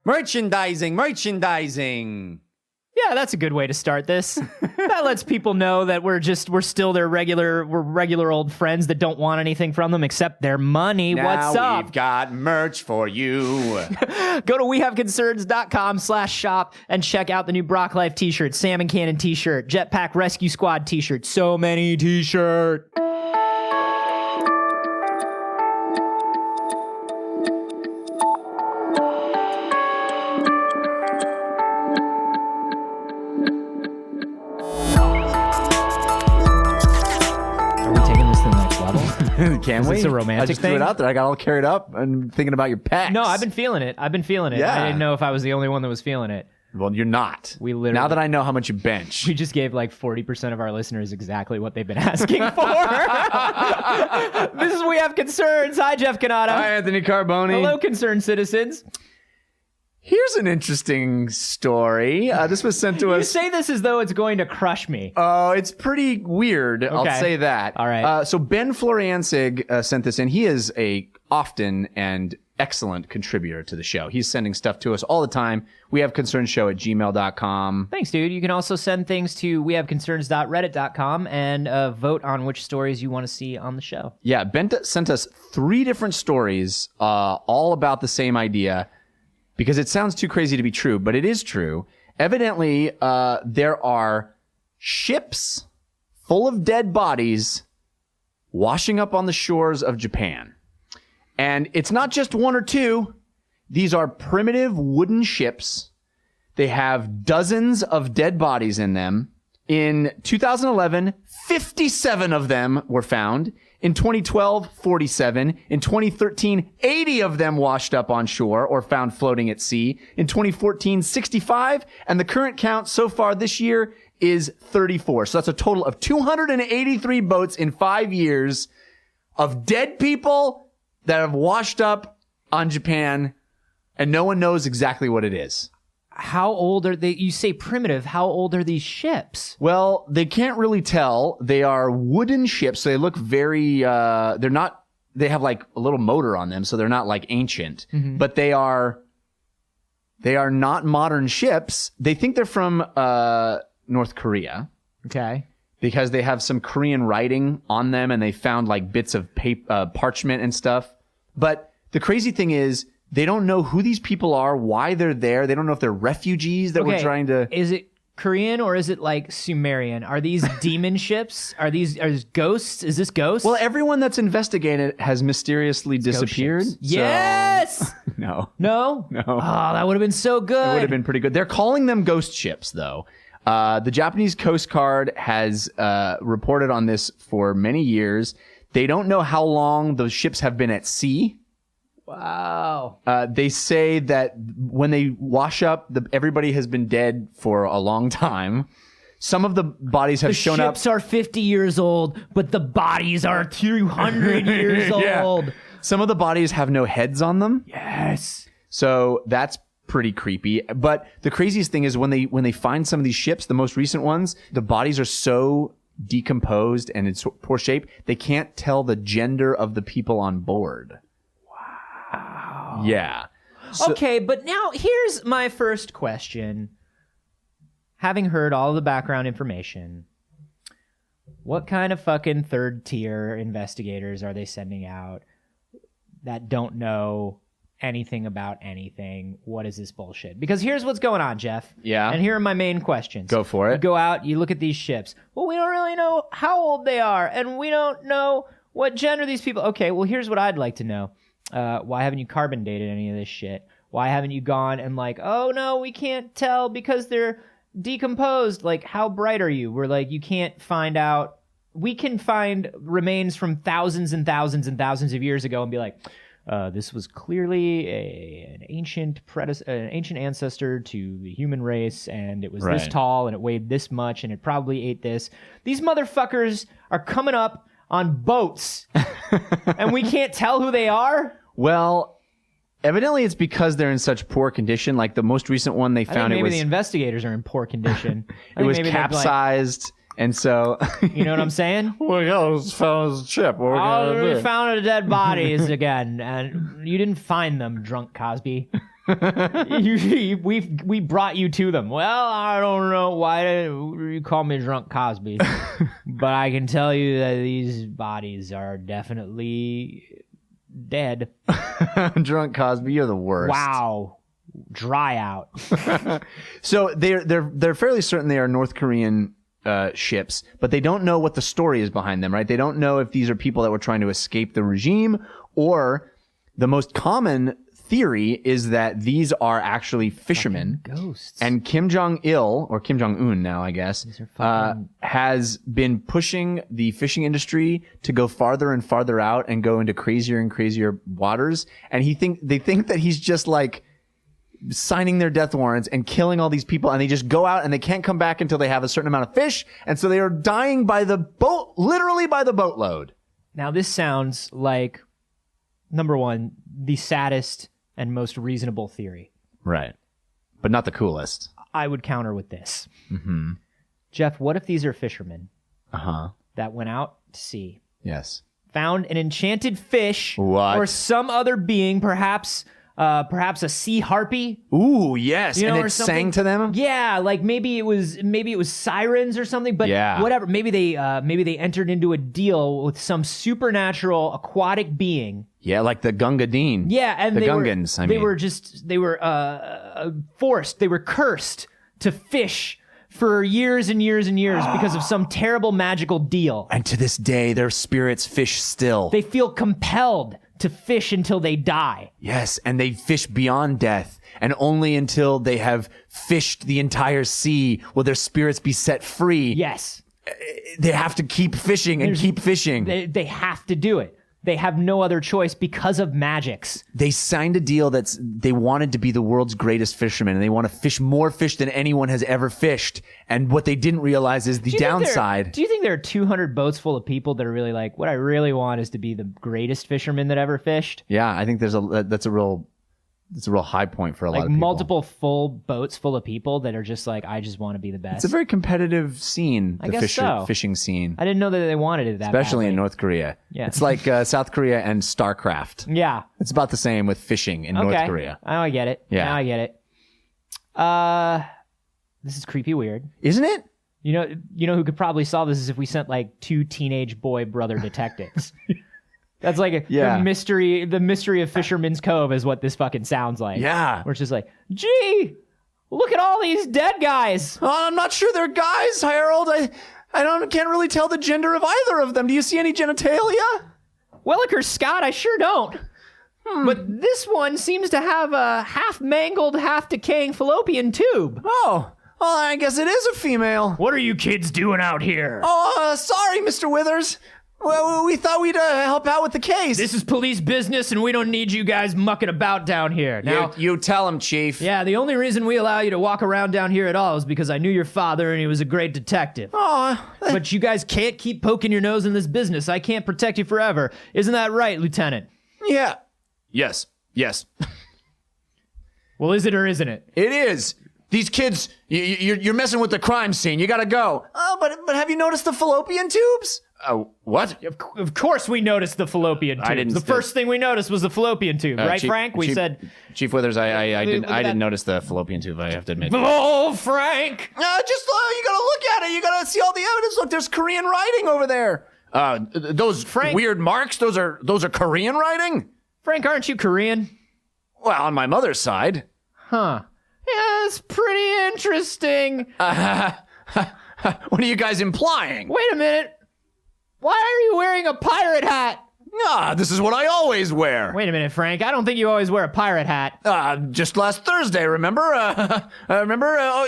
Merchandising. Yeah, that's a good way to start this. That lets people know that we're still their regular old friends that don't want anything from them except their money. Now What's up? We've got merch for you. Go to wehaveconcerns.com/shop and check out the new Brock Life t-shirt, Salmon Cannon t-shirt, Jetpack Rescue Squad t-shirt, so many t-shirt. Can we? Is this a romantic I just thing? threw it out there. I got all carried up and thinking about your pecs. No, I've been feeling it. Yeah. I didn't know if I was the only one that was feeling it. Well, you're not. We literally... Now that I know how much you bench. We just gave like 40% of our listeners exactly what they've been asking for. This is We Have Concerns. Hi, Jeff Canada. Hi, Anthony Carboni. Hello, concerned citizens. Here's an interesting story. This was sent to us. You say this as though it's going to crush me. Oh, it's pretty weird. Okay. I'll say that. All right. So Ben Floriansig sent this in. He is a often and excellent contributor to the show. He's sending stuff to us all the time. We have concernshow@gmail.com. Thanks, dude. You can also send things to wehaveconcerns.reddit.com and vote on which stories you want to see on the show. Yeah, Ben sent us 3 different stories, all about the same idea. Because it sounds too crazy to be true, but it is true. Evidently, there are ships full of dead bodies washing up on the shores of Japan. And it's not just 1 or 2. These are primitive wooden ships. They have dozens of dead bodies in them. In 2011, 57 of them were found. In 2012, 47. In 2013, 80 of them washed up on shore or found floating at sea. In 2014, 65. And the current count so far this year is 34. So that's a total of 283 boats in 5 years of dead people that have washed up on Japan, and no one knows exactly what it is. How old are they? You say primitive. How old are these ships? Well, they can't really tell. They are wooden ships. So they look very, they're not, they have like a little motor on them. So they're not like ancient, but they are not modern ships. They think they're from, North Korea. Okay. Because they have some Korean writing on them and they found like bits of paper, parchment and stuff. But the crazy thing is, they don't know who these people are, why they're there. They don't know if they're refugees that we're trying to... Is it Korean or is it like Sumerian? Are these demon ships? Are these ghosts? Is this ghosts? Well, everyone that's investigated has mysteriously disappeared. So... Yes! No. No? No. Oh, that would have been so good. It would have been pretty good. They're calling them ghost ships, though. The Japanese Coast Guard has reported on this for many years. They don't know how long those ships have been at sea. Wow. They say that when they wash up, everybody has been dead for a long time. Some of the bodies have shown up. The ships are 50 years old, but the bodies are 200 years old. Some of the bodies have no heads on them. Yes. So that's pretty creepy. But the craziest thing is when they find some of these ships, the most recent ones, the bodies are so decomposed and in poor shape, they can't tell the gender of the people on board. Wow. Yeah. Okay, but now here's my first question. Having heard all the background information, what kind of fucking third tier investigators are they sending out that don't know anything about anything? What is this bullshit? Because here's what's going on, Jeff. Yeah. And here are my main questions. Go for it. You go out, you look at these ships. Well, we don't really know how old they are, and we don't know what gender these people... Okay, well, here's what I'd like to know. Why haven't you carbon dated any of this shit? Why haven't you gone and like, oh no, we can't tell because they're decomposed. Like, how bright are you? We're like, you can't find out. We can find remains from thousands and thousands and thousands of years ago and be like, this was clearly an ancient ancestor to the human race, and it was this tall, and it weighed this much, and it probably ate this. These motherfuckers are coming up on boats, and we can't tell who they are? Well, evidently it's because they're in such poor condition. Like the most recent one they found, maybe the investigators are in poor condition. It was capsized. And so, You know what I'm saying? well, yeah, found his chip. What We found dead bodies again, and you didn't find them, drunk Cosby. we brought you to them. Well, I don't know why you call me drunk Cosby, but I can tell you that these bodies are definitely dead. Drunk Cosby, you're the worst. Wow, dry out. So they're fairly certain they are North Korean ships, but they don't know what the story is behind them, right? They don't know if these are people that were trying to escape the regime, or the most common theory is that these are actually fishermen. Ghosts. And Kim Jong-il, or Kim Jong-un now, I guess, has been pushing the fishing industry to go farther and farther out and go into crazier and crazier waters. And they think that he's just like signing their death warrants and killing all these people, and they just go out and they can't come back until they have a certain amount of fish. And so they are dying by the boat, literally by the boatload. Now, this sounds like, number one, the saddest and most reasonable theory. Right. But not the coolest. I would counter with this. Mm-hmm. Jeff, what if these are fishermen that went out to sea, Yes. found an enchanted fish What? or some other being, perhaps a sea harpy? Ooh, yes. You know, and or it something. sang to them? Yeah, like maybe it was sirens or something, but Yeah. whatever. Maybe they entered into a deal with some supernatural aquatic being. Yeah, like the Gunga Din. Yeah, and the they Gungans, were forced, they were cursed to fish for years and years and years because of some terrible magical deal. And to this day, their spirits fish still. They feel compelled to fish until they die. Yes, and they fish beyond death. And only until they have fished the entire sea will their spirits be set free. Yes. They have to keep fishing and keep fishing. They have to do it. They have no other choice because of magics. They signed a deal they wanted to be the world's greatest fishermen, and they want to fish more fish than anyone has ever fished. And what they didn't realize is the downside. Do you think there are 200 boats full of people that are really like, what I really want is to be the greatest fisherman that ever fished? Yeah, I think that's a real high point for a lot of people. Multiple full boats full of people that are just like, I just want to be the best. It's a very competitive scene, I guess so. fishing scene. I didn't know that they wanted it that Especially badly. in North Korea. Yeah. It's like South Korea and StarCraft. Yeah. It's about the same with fishing in North Korea. Now I get it. Yeah. Now I get it. This is creepy weird. Isn't it? You know who could probably solve this is if we sent like 2 teenage boy brother detectives. That's like the mystery of Fisherman's Cove is what this fucking sounds like. Yeah. Where it's just like, gee, look at all these dead guys. I'm not sure they're guys, Harold. Can't really tell the gender of either of them. Do you see any genitalia? Welliker Scott, I sure don't. But this one seems to have a half mangled, half decaying fallopian tube. Oh, well, I guess it is a female. What are you kids doing out here? Oh, sorry, Mr. Withers. Well, we thought we'd help out with the case. This is police business, and we don't need you guys mucking about down here. Now, you tell him, Chief. yeah, the only reason we allow you to walk around down here at all is because I knew your father, and he was a great detective. Oh, But you guys can't keep poking your nose in this business. I can't protect you forever. Isn't that right, Lieutenant? yeah. Yes. Well, is it or isn't it? It is. These kids, you're messing with the crime scene. You gotta go. Oh, but have you noticed the fallopian tubes? What? Of course we noticed the fallopian tubes. I didn't. The first thing we noticed was the fallopian tube, right, Chief, Frank? We said, Chief Withers, I Look at that. didn't notice the fallopian tube. I have to admit. "Oh, Frank!" You gotta look at it. You gotta see all the evidence. Look, there's Korean writing over there. Those weird marks. Those are Korean writing. Frank, aren't you Korean? Well, on my mother's side. Huh. Yeah, it's pretty interesting. What are you guys implying? Wait a minute. Why are you wearing a pirate hat? This is what I always wear. Wait a minute, Frank. I don't think you always wear a pirate hat. Just last Thursday, remember?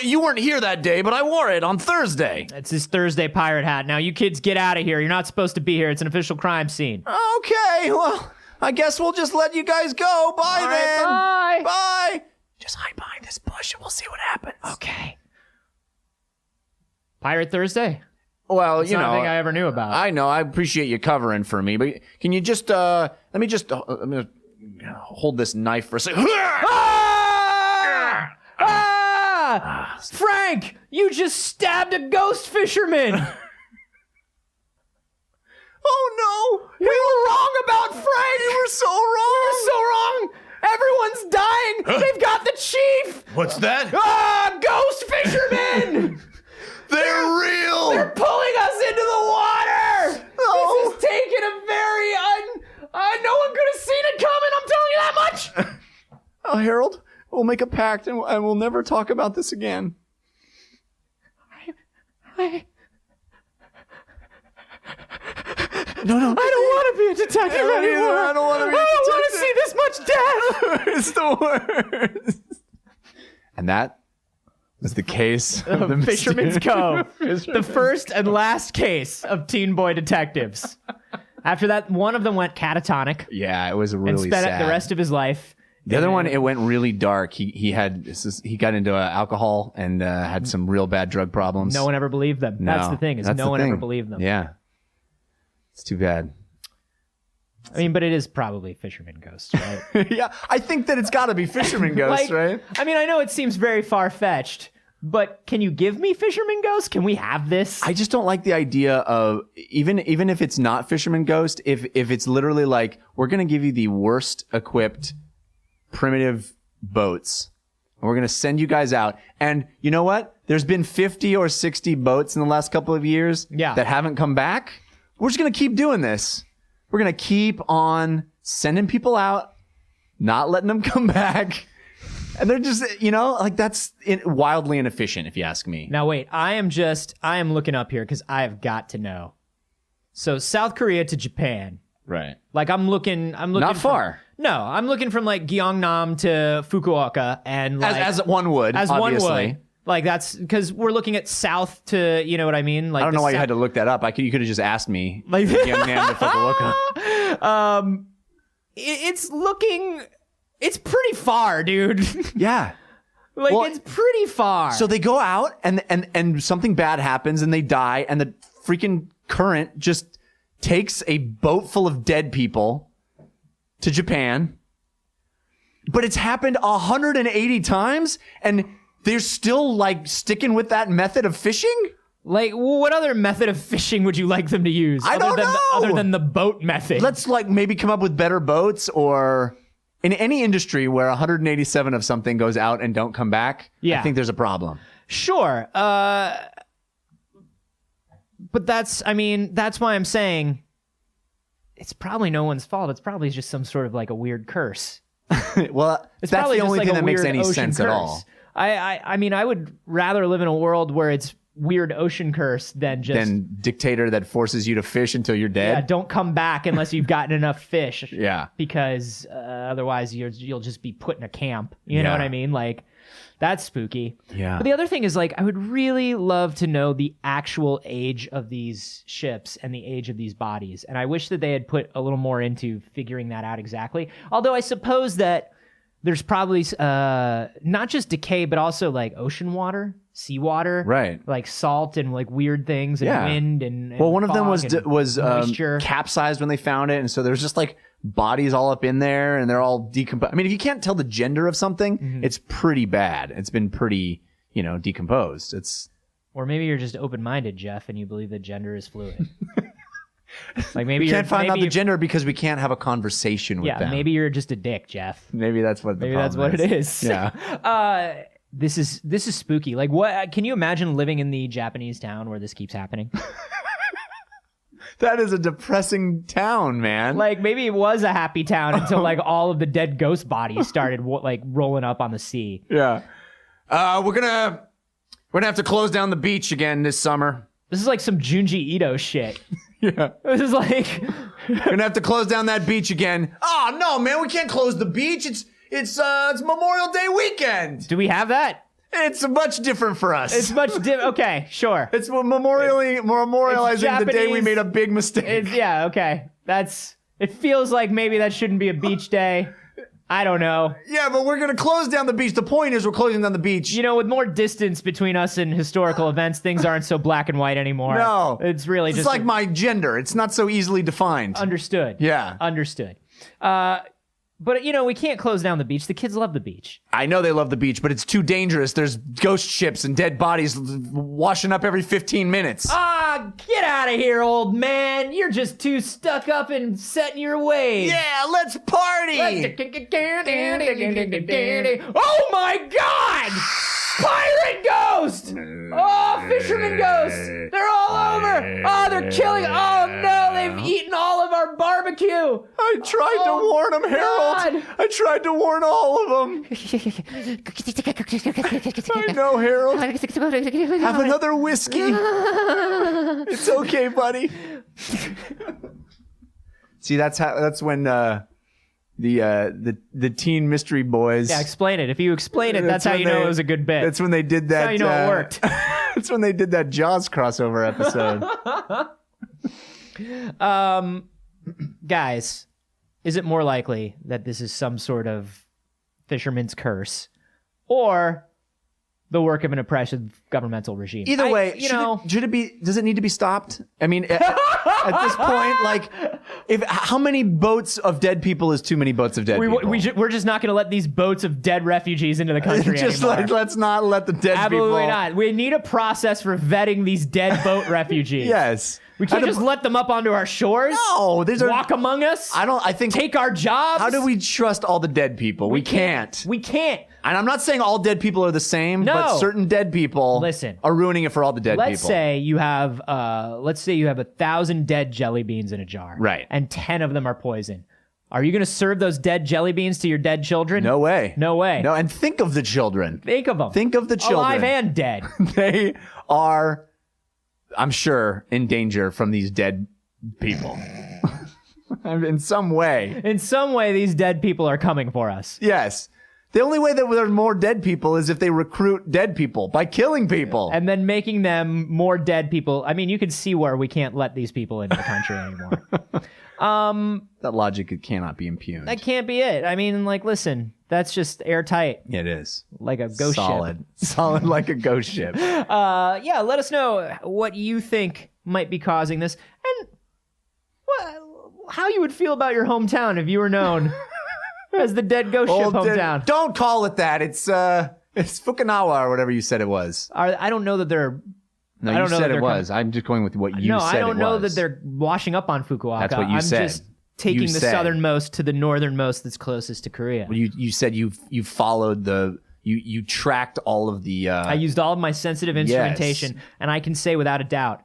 You weren't here that day, but I wore it on Thursday. It's this Thursday pirate hat. Now, you kids get out of here. You're not supposed to be here. It's an official crime scene. Okay, well, I guess we'll just let you guys go. Bye, All right, then. bye. Bye. Just hide behind this bush and we'll see what happens. Okay. Pirate Thursday? Well, That's not a thing I ever knew about. I know. I appreciate you covering for me, but can you just, let me hold this knife for a second. Ah! Frank, you just stabbed a ghost fisherman. Oh, no. We were wrong about Frank. We were so wrong. We're so wrong. Everyone's dying. They've got the chief. What's that? Ghost fishermen. They're real. They're pulling us into the water. Oh. This is taking a very no one could have seen it coming. I'm telling you that much. Oh, Harold, we'll make a pact and we'll never talk about this again. No. I don't want to be a detective anymore. I don't want to be a detective. I don't want to see this much death. It's the worst. And that was the case of the Fisherman's Cove. Fisherman's The first and last case of Teen Boy Detectives. After that, one of them went catatonic Yeah, it was and really spent sad. the rest of his life. The other one, it went really dark. He got into alcohol and had some real bad drug problems. No one ever believed them. No, That's the thing, is that's no the one ever thing. believed them. Yeah, it's too bad. I mean, but it is probably fisherman ghosts, right? Yeah, I think that it's got to be fisherman ghosts, right? I mean, I know it seems very far-fetched, but can you give me fisherman ghosts? Can we have this? I just don't like the idea of even if it's not fisherman ghost, if it's literally like, we're gonna give you the worst equipped primitive boats and we're gonna send you guys out, and you know what? There's been 50 or 60 boats in the last couple of years that haven't come back. We're just gonna keep doing this. We're gonna keep on sending people out, not letting them come back. And they're just, like that's wildly inefficient, if you ask me. Now, wait, I am looking up here because I've got to know. So South Korea to Japan. Right. Like I'm looking Not far. I'm looking from like Gyeongnam to Fukuoka, and like As one would, as obviously. one would. Like that's because we're looking at south to, you know what I mean? Like I don't know why you had to look that up. You could have just asked me. Like- Young man to Fukuoka. It's pretty far, dude. Yeah. Well, it's pretty far. So they go out and something bad happens and they die, and the freaking current just takes a boat full of dead people to Japan. But it's happened 180 times and they're still like sticking with that method of fishing? like, what other method of fishing would you like them to use? I don't know. Other than the boat method. Let's maybe come up with better boats, or in any industry where 187 of something goes out and don't come back. Yeah. I think there's a problem. Sure. But that's why I'm saying it's probably no one's fault. It's probably just some sort of like a weird curse. Well, It's that's probably the just only like thing a that makes weird any ocean sense at curse. all. I mean, I would rather live in a world where it's weird ocean curse than just Then dictator that forces you to fish until you're yeah, dead. don't come back unless you've gotten enough fish. Yeah. Because otherwise you'll just be put in a camp. You know Yeah. what I mean? Like, that's spooky. Yeah. But the other thing is, like, I would really love to know the actual age of these ships and the age of these bodies. And I wish that they had put a little more into figuring that out exactly. Although I suppose that there's probably not just decay, but also like ocean water, seawater, Right. Like salt and like weird things and Yeah. wind and Well, one of them fog and was moisture. capsized when they found it, and so there's just like bodies all up in there, and they're all decomposed. I mean, if you can't tell the gender of something, it's pretty bad. It's been pretty, decomposed. Or maybe you're just open-minded, Jeff, and you believe that gender is fluid. Like maybe We you can't find out the gender because we can't have a conversation with Yeah, them. maybe you're just a dick, Jeff. Maybe that's what. Maybe that's what it is. Yeah. This is spooky. Like, what? Can you imagine living in the Japanese town where this keeps happening? That is a depressing town, man. Like, maybe it was a happy town until like all of the dead ghost bodies started like rolling up on the sea. Yeah. We're gonna have to close down the beach again this summer. This is like some Junji Ito shit. Yeah. This is like, We're gonna have to close down that beach again. Oh no, man, we can't close the beach. It's Memorial Day weekend. do we have that? It's much different for us. It's much okay, sure. It's memorializing the day we Japanese. made a big mistake. Yeah, okay. It feels like maybe that shouldn't be a beach day. I don't know. Yeah, but we're gonna close down the beach. The point is, we're closing down the beach. You know, with more distance between us and historical events, things aren't so black and white anymore. No, It's really it's just like my gender. It's not so easily defined. understood. Yeah. Understood. But, we can't close down the beach. The kids love the beach. I know they love the beach, but it's too dangerous. There's ghost ships and dead bodies washing up every 15 minutes. Ah, get out of here, old man. You're just too stuck up and set in your ways. Yeah, let's party! Oh my God! Pirate ghost! Oh, fisherman ghost! They're all over! Oh, they're killing! Oh no, they've eaten all of our barbecue! I tried to warn them, Harold. I tried to warn all of them. I know, Harold. Have another whiskey. It's okay, buddy. See, that's when the teen mystery boys. Yeah, explain it. If you explain it, that's how you know it was a good bit. That's when they did that. That's how you know it worked. That's when they did that Jaws crossover episode. Guys, is it more likely that this is some sort of fisherman's curse or the work of an oppressive governmental regime? Either way, should it be? Does it need to be stopped? I mean, at this point, like, how many boats of dead people is too many boats of dead people? We're just not going to let these boats of dead refugees into the country just anymore. Let's not let the dead people. Absolutely not. We need a process for vetting these dead boat refugees. Yes. We can't just let them up onto our shores. No, walk among us. I think take our jobs. How do we trust all the dead people? We can't. We can't. And I'm not saying all dead people are the same, but certain dead people are ruining it for all the dead people. Let's say you have 1,000 dead jelly beans in a jar. Right. And 10 of them are poison. Are you going to serve those dead jelly beans to your dead children? No way. No way. No, and think of the children. Think of them. Think of the children. Alive and dead. They are, I'm sure, in danger from these dead people. In some way. In some way, these dead people are coming for us. Yes. The only way that there's more dead people is if they recruit dead people by killing people. And then making them more dead people. I mean, you can see where we can't let these people into the country anymore. That logic cannot be impugned. That can't be it. I mean, like, listen, that's just airtight. It is. Like a ghost ship. Solid like a ghost ship. Yeah, let us know what you think might be causing this. And how you would feel about your hometown if you were known as the dead ghost ship hometown. Don't call it that. It's Fukunawa or whatever you said it was. I don't know that they're... No, you said it was. I'm just going with what you said it was. No, I don't know that they're washing up on Fukuoka. That's what you said. I'm just taking the southernmost to the northernmost that's closest to Korea. Well, you said you followed you tracked all of the... I used all of my sensitive instrumentation, and I can say without a doubt...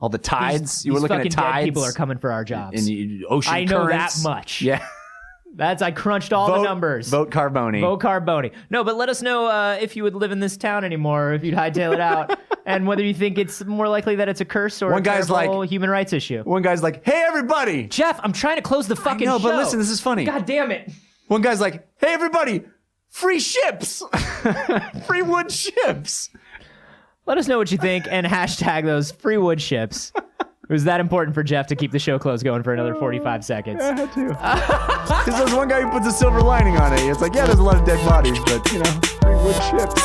All the tides? You were looking at tides? Dead people are coming for our jobs. And ocean I know currents. that much. Yeah. I crunched all the numbers. Vote Carboni. Vote Carboni. No, but let us know if you would live in this town anymore, or if you'd hightail it out, and whether you think it's more likely that it's a curse or a terrible human rights issue. One guy's like, "Hey, everybody!" Jeff, I'm trying to close the fucking show. No, but listen, this is funny. God damn it! One guy's like, "Hey, everybody! Free ships! Free wood ships!" Let us know what you think, and hashtag those free wood ships. It was that important for Jeff to keep the show closed going for another 45 seconds. I had to. Because there's one guy who puts a silver lining on it. It's like, yeah, there's a lot of dead bodies, but, free wood chips.